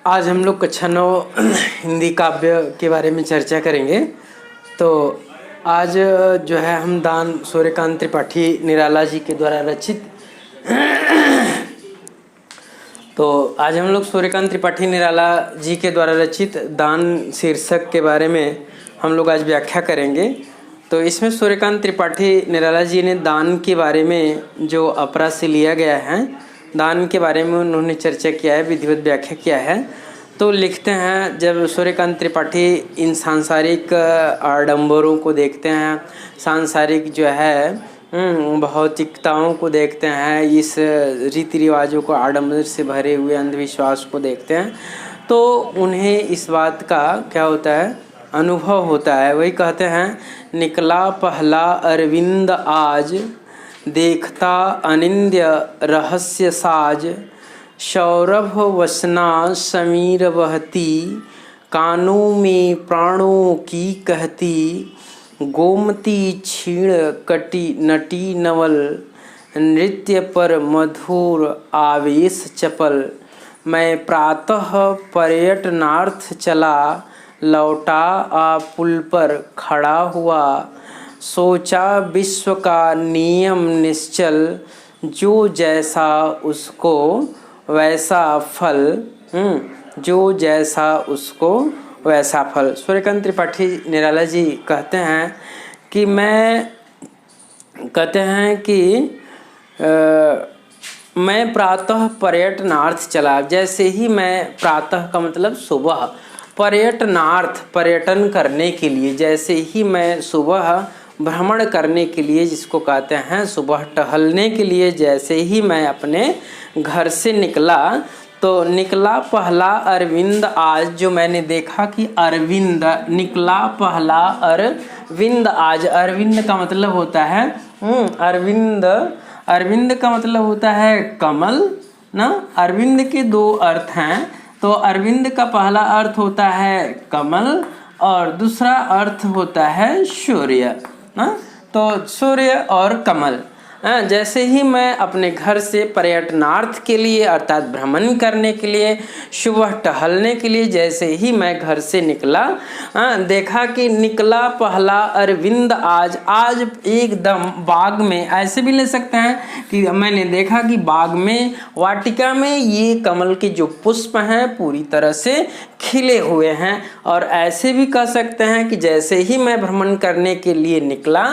आज हम लोग कक्षा 9 हिंदी काव्य के बारे में चर्चा करेंगे। तो आज जो है हम दान सूर्यकांत त्रिपाठी निराला जी के द्वारा रचित तो आज हम लोग सूर्यकांत त्रिपाठी निराला जी के द्वारा रचित दान शीर्षक के बारे में हम लोग आज व्याख्या करेंगे। तो इसमें सूर्यकांत त्रिपाठी निराला जी ने दान के बारे में जो अपरा से लिया गया है, दान के बारे में उन्होंने चर्चा किया है, विधिवत व्याख्या किया है। तो लिखते हैं, जब सूर्यकांत त्रिपाठी इन सांसारिक आडंबरों को देखते हैं, सांसारिक जो है भौतिकताओं को देखते हैं, इस रीति रिवाजों को आडंबर से भरे हुए अंधविश्वास को देखते हैं, तो उन्हें इस बात का क्या होता है, अनुभव होता है। वही कहते हैं, निकला पहला अरविंद आज, देखता अनिंद्य रहस्य साज, सौरभ वसना समीर बहती, कानों में प्राणों की कहती, गोमती क्षीण कटी नटी नवल, नृत्य पर मधुर आवेश चपल, मैं प्रातः पर्यटनार्थ चला, लौटा आ पुल पर खड़ा हुआ, सोचा विश्व का नियम निश्चल, जो जैसा उसको वैसा फल, जो जैसा उसको वैसा फल। सूर्यकांत त्रिपाठी निराला जी कहते हैं कि मैं प्रातः पर्यटनार्थ चला। जैसे ही मैं, प्रातः का मतलब सुबह, पर्यटनार्थ पर्यटन करने के लिए, जैसे ही मैं सुबह भ्रमण करने के लिए, जिसको कहते हैं सुबह टहलने के लिए, जैसे ही मैं अपने घर से निकला, तो निकला पहला अरविंद आज, जो मैंने देखा कि अरविंद निकला पहला अरविंद आज। अरविंद का मतलब होता है अरविंद का मतलब होता है कमल ना। अरविंद के दो अर्थ हैं। तो अरविंद का पहला अर्थ होता है कमल और दूसरा अर्थ होता है सूर्य ना। तो सूर्य और कमल। जैसे ही मैं अपने घर से पर्यटनार्थ के लिए अर्थात भ्रमण करने के लिए, सुबह टहलने के लिए जैसे ही मैं घर से निकला, देखा कि निकला पहला अरविंद आज। आज एकदम बाग में, ऐसे भी ले सकते हैं कि मैंने देखा कि बाग में, वाटिका में ये कमल के जो पुष्प हैं पूरी तरह से खिले हुए हैं। और ऐसे भी कह सकते हैं कि जैसे ही मैं भ्रमण करने के लिए निकला,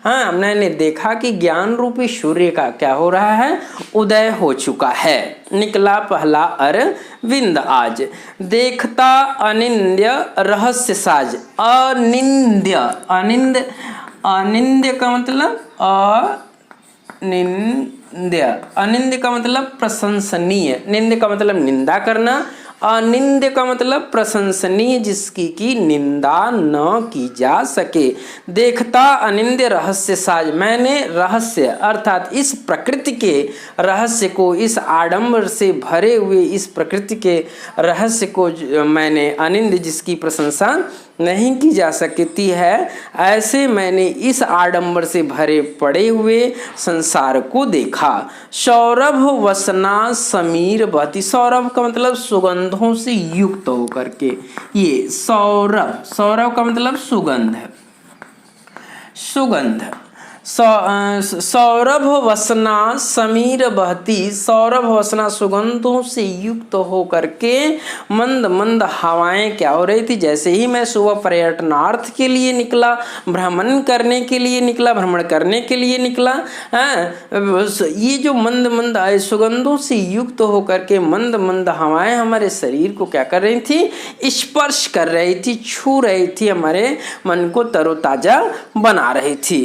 मैंने देखा कि ज्ञान रूपी रूपी सूर्य का क्या हो रहा है, उदय हो चुका है। निकला पहला अरविंद आज, देखता अनिंद्य रहस्य साज। अनिंद्य, अनिंद्य का मतलब अनिंद्य का मतलब प्रशंसनीय, निंद्य का मतलब निंदा करना, अनिंद्य का मतलब प्रशंसनीय जिसकी की निंदा न की जा सके। देखता अनिंद्य रहस्य साज, मैंने रहस्य अर्थात इस प्रकृति के रहस्य को, इस आडंबर से भरे हुए इस प्रकृति के रहस्य को मैंने, अनिंद्य जिसकी प्रशंसा नहीं की जा सकती है, ऐसे मैंने इस आडंबर से भरे पड़े हुए संसार को देखा। सौरभ वसना समीर बहती, सौरभ का मतलब सुगंधों से युक्त होकर के, ये सौरभ, सौरभ का मतलब सुगंध है, सुगंध। सौरभ वसना समीर बहती, सौरभ वसना सुगंधों से युक्त हो करके मंद मंद हवाएं क्या हो रही थी। जैसे ही मैं सुबह पर्यटनार्थ के लिए निकला, भ्रमण करने के लिए निकला, भ्रमण करने के लिए निकला, ये जो मंद मंद सुगंधों से युक्त हो करके मंद मंद हवाएं हमारे शरीर को क्या कर रही थी, स्पर्श कर रही थी, छू रही थी, हमारे मन को तरोताजा बना रही थी।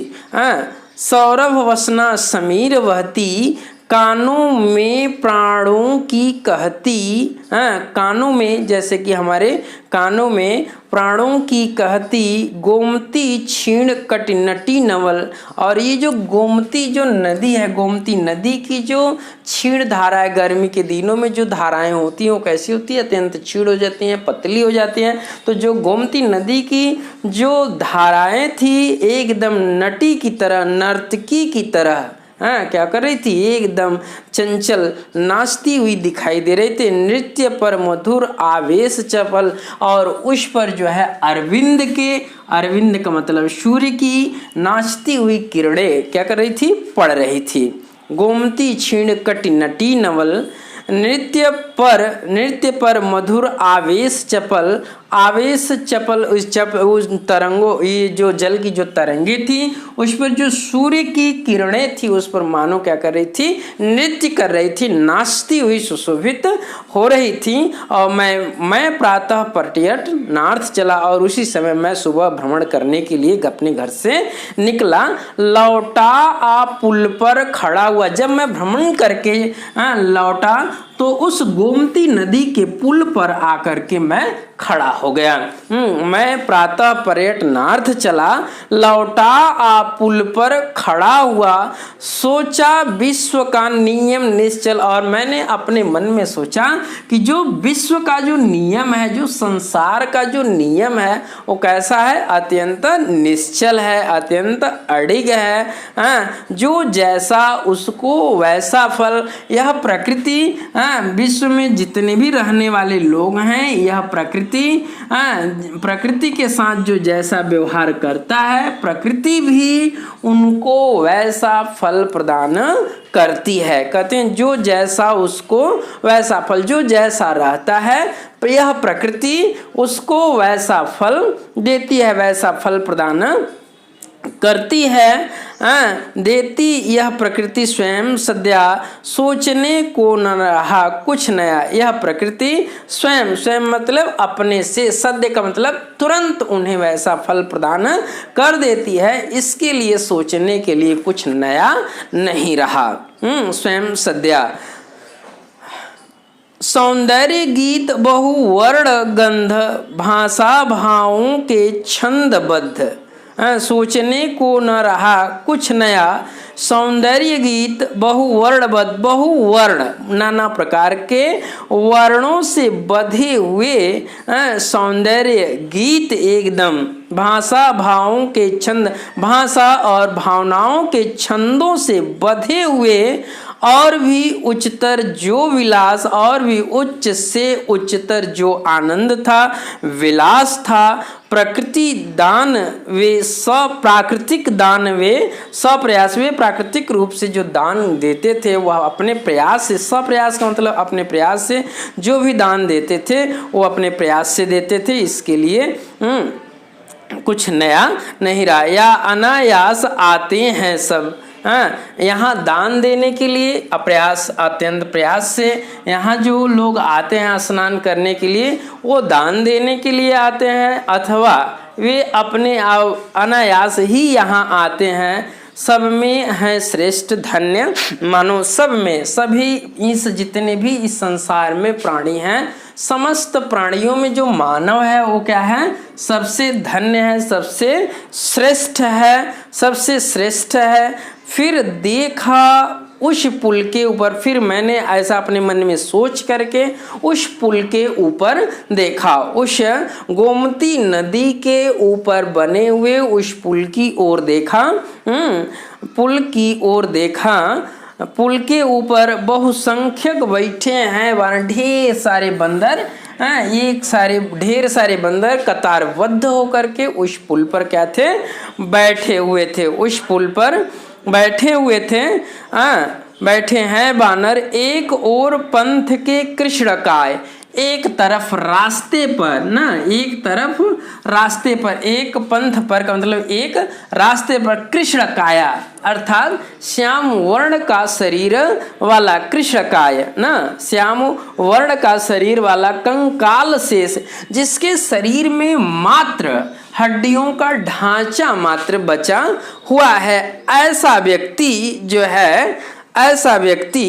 सौरभ वसना समीर बहती, कानों में प्राणों की कहती, कानों में जैसे कि हमारे कानों में प्राणों की कहती, गोमती क्षीण कटिनटी नवल। और ये जो गोमती जो नदी है, गोमती नदी की जो क्षीण धारा है, गर्मी के दिनों में जो धाराएं होती हैं वो कैसी होती है, अत्यंत क्षीण हो जाती हैं, पतली हो जाती हैं। तो जो गोमती नदी की जो धाराएं थी एकदम नटी की तरह, नर्तकी की तरह क्या कर रही थी, एकदम चंचल नाचती हुई दिखाई दे रही थी। नृत्य पर मधुर आवेश चपल, और उस पर जो है अरविंद के, अरविंद का मतलब सूर्य की नाचती हुई किरणें क्या कर रही थी, पड़ रही थी। गोमती क्षीण कटि नटी नवल, नृत्य पर मधुर आवेश चपल, आवेश चपल उस तरंगों, ये जो जल की जो तरंगें थी उस पर जो सूर्य की किरणें थी उस पर मानो क्या कर रही थी, नृत्य कर रही थी, नाचती हुई सुशोभित हो रही थी। और मैं प्रातः पर्यटनार्थ चला, और उसी समय मैं सुबह भ्रमण करने के लिए अपने घर से निकला। लौटा आ पुल पर खड़ा हुआ, जब मैं भ्रमण करके लौटा तो उस गोमती नदी के पुल पर आकर के मैं खड़ा हो गया। मैं प्रातः पर्यटनार्थ चला, लौटा आ पुल पर खड़ा हुआ, सोचा विश्व का नियम निश्चल। और मैंने अपने मन में सोचा कि जो विश्व का जो नियम है, जो संसार का जो नियम है वो कैसा है, अत्यंत निश्चल है, अत्यंत अडिग है। जो जैसा उसको वैसा फल। यह प्रकृति, विश्व में जितने भी रहने वाले लोग हैं, यह प्रकृति के साथ जो जैसा व्यवहार करता है, प्रकृति भी उनको वैसा फल प्रदान करती है। कहते हैं जो जैसा उसको वैसा फल, जो जैसा रहता है यह प्रकृति उसको वैसा फल देती है, वैसा फल प्रदान करती है। देती यह प्रकृति स्वयं सद्या, सोचने को न रहा कुछ नया। यह प्रकृति स्वयं, स्वयं मतलब अपने से, सद्य का मतलब तुरंत उन्हें वैसा फल प्रदान कर देती है, इसके लिए सोचने के लिए कुछ नया नहीं रहा। स्वयं सद्या। सौंदर्य गीत बहुवर्ण गंध, भाषा भावों के छंदबद्ध। सोचने को न रहा कुछ नया। सौंदर्य गीत बहुवर्णबद्ध, बहुवर्ण नाना प्रकार के वर्णों से बधे हुए सौंदर्य गीत एकदम। भाषा भावों के छंद, भाषा और भावनाओं के छंदों से बधे हुए, और भी उच्चतर जो विलास, और भी उच्च से उच्चतर जो आनंद था, विलास था। प्रकृति दान वे प्राकृतिक दान, वे सप्रयास, वे प्राकृतिक रूप से जो दान देते थे वह अपने प्रयास से, सप्रयास का मतलब अपने प्रयास से जो भी दान देते थे वो अपने प्रयास से देते थे, इसके लिए कुछ नया नहीं रहा। या अनायास आते हैं सब, यहाँ दान देने के लिए अप्रयास अत्यंत प्रयास से यहाँ जो लोग आते हैं स्नान करने के लिए, वो दान देने के लिए आते हैं अथवा वे अपने अनायास ही यहाँ आते हैं। सब में है श्रेष्ठ धन्य, मानो सब में, सभी इस जितने भी इस संसार में प्राणी हैं, समस्त प्राणियों में जो मानव है वो क्या है, सबसे धन्य है, सबसे श्रेष्ठ है, सबसे श्रेष्ठ है। फिर देखा उस पुल के ऊपर, फिर मैंने ऐसा अपने मन में सोच करके उस पुल के ऊपर देखा, उस गोमती नदी के ऊपर बने हुए उस पुल की ओर देखा। पुल की ओर देखा, पुल के ऊपर बहुसंख्यक बैठे हैं, ढेर सारे बंदर, ढेर सारे बंदर कतारबद्ध होकर के उस पुल पर क्या थे, बैठे हुए थे। उस पुल पर बैठे हुए थे। बैठे हैं बानर एक और पंथ के कृष्णकाय, एक तरफ रास्ते पर ना, एक तरफ रास्ते पर, एक पंथ पर का मतलब एक रास्ते पर, कृष्ण काया अर्थात श्याम वर्ण का शरीर वाला कृष्णकाय ना, श्याम वर्ण का शरीर वाला कंकाल शेष, जिसके शरीर में मात्र हड्डियों का ढांचा मात्र बचा हुआ है, ऐसा व्यक्ति जो है, ऐसा व्यक्ति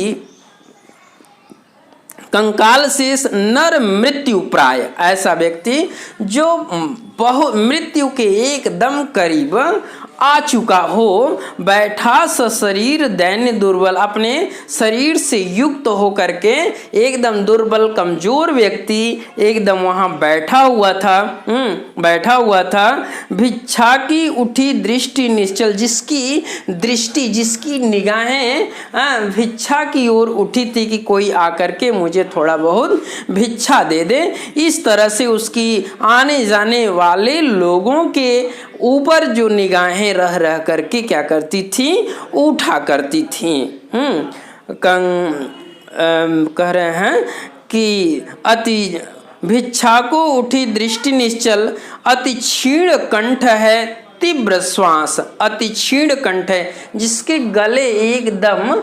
कंकाल शेष नर मृत्यु प्राय, ऐसा व्यक्ति जो मृत्यु के एकदम करीब आ चुका हो, बैठा सशरीर दैन्य दुर्बल, अपने शरीर से युक्त होकर के एकदम दुर्बल कमजोर व्यक्ति एकदम वहां बैठा हुआ था। बैठा हुआ था। भिक्षा की उठी दृष्टि निश्चल, जिसकी दृष्टि, जिसकी निगाहें भिक्षा की ओर उठी थी कि कोई आकर के मुझे थोड़ा बहुत भिक्षा दे दे। इस तरह से उसकी आने जाने वाले लोगों के ऊपर जो निगाहें रह रह करके क्या करती थी, उठा करती थी। कह रहे हैं कि अति भिक्षा को उठी दृष्टि निश्चल, अति क्षीण कंठ है तीव्र श्वास, अति क्षीण कंठ है, जिसके गले एकदम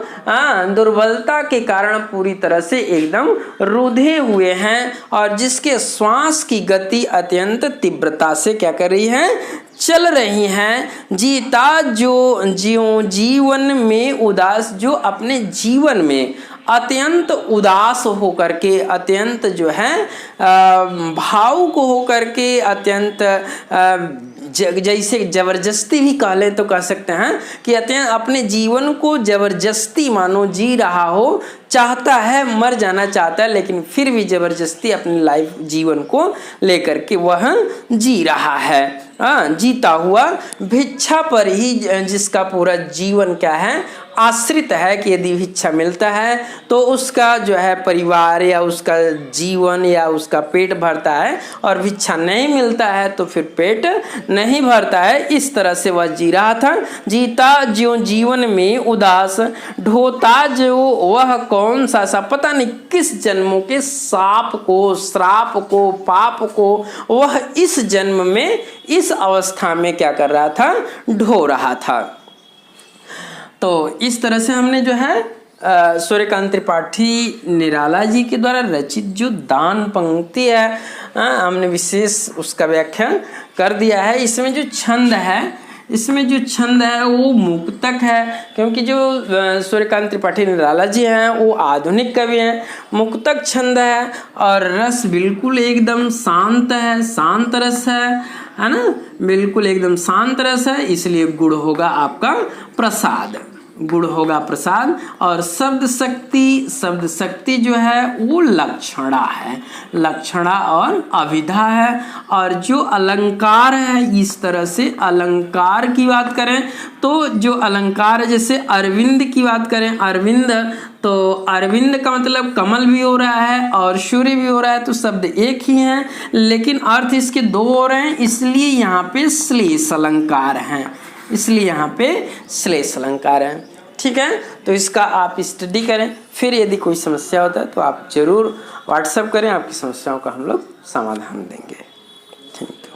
दुर्बलता के कारण पूरी तरह से एकदम रुधे हुए हैं, और जिसके श्वास की गति अत्यंत तीव्रता से क्या कर रही है, चल रही हैं। जीता जो जीवन में उदास, जो अपने जीवन में अत्यंत उदास होकर के, अत्यंत जो है भावुक होकर के, अत्यंत जैसे जबरदस्ती भी कह ले तो कह सकते हैं कि अत्यंत अपने जीवन को जबरदस्ती मानो जी रहा हो, चाहता है, मर जाना चाहता है, लेकिन फिर भी जबरदस्ती अपनी लाइफ जीवन को लेकर के वह जी रहा है। जीता हुआ भिक्षा पर ही जिसका पूरा जीवन क्या है, आश्रित है कि यदि भिक्षा मिलता है तो उसका जो है परिवार या उसका जीवन या उसका पेट भरता है, और भिक्षा नहीं मिलता है तो फिर पेट नहीं भरता है। इस तरह से वह जी रहा था। जीता जो जीवन में उदास, ढोता जो वह कौन सा पता नहीं किस जन्मों के साप को, श्राप को, पाप को वह इस जन्म में, इस अवस्था में क्या कर रहा था, ढो रहा था। तो इस तरह से हमने जो है सूर्यकांत त्रिपाठी निराला जी के द्वारा रचित जो दान पंक्ति है, हमने विशेष उसका व्याख्या कर दिया है। इसमें जो छंद है वो मुक्तक है, क्योंकि जो सूर्यकांत त्रिपाठी निराला जी हैं वो आधुनिक कवि हैं। मुक्तक छंद है और रस बिल्कुल एकदम शांत है, शांत रस है ना, बिल्कुल एकदम शांत रस है, इसलिए गुण होगा आपका प्रसाद, गुण होगा प्रसाद। और शब्द शक्ति जो है वो लक्षणा है, लक्षणा और अभिधा है। और जो अलंकार है, इस तरह से अलंकार की बात करें तो जो अलंकार, जैसे अरविंद की बात करें, अरविंद, तो अरविंद का मतलब कमल भी हो रहा है और सूर्य भी हो रहा है, तो शब्द एक ही हैं, लेकिन अर्थ इसके दो हो रहे हैं, इसलिए यहाँ पे श्लेष अलंकार हैं, इसलिए यहाँ पे श्लेष अलंकार है। ठीक है, तो इसका आप स्टडी करें, फिर यदि कोई समस्या होता है तो आप जरूर व्हाट्सएप करें, आपकी समस्याओं का हम लोग समाधान देंगे। Thank you.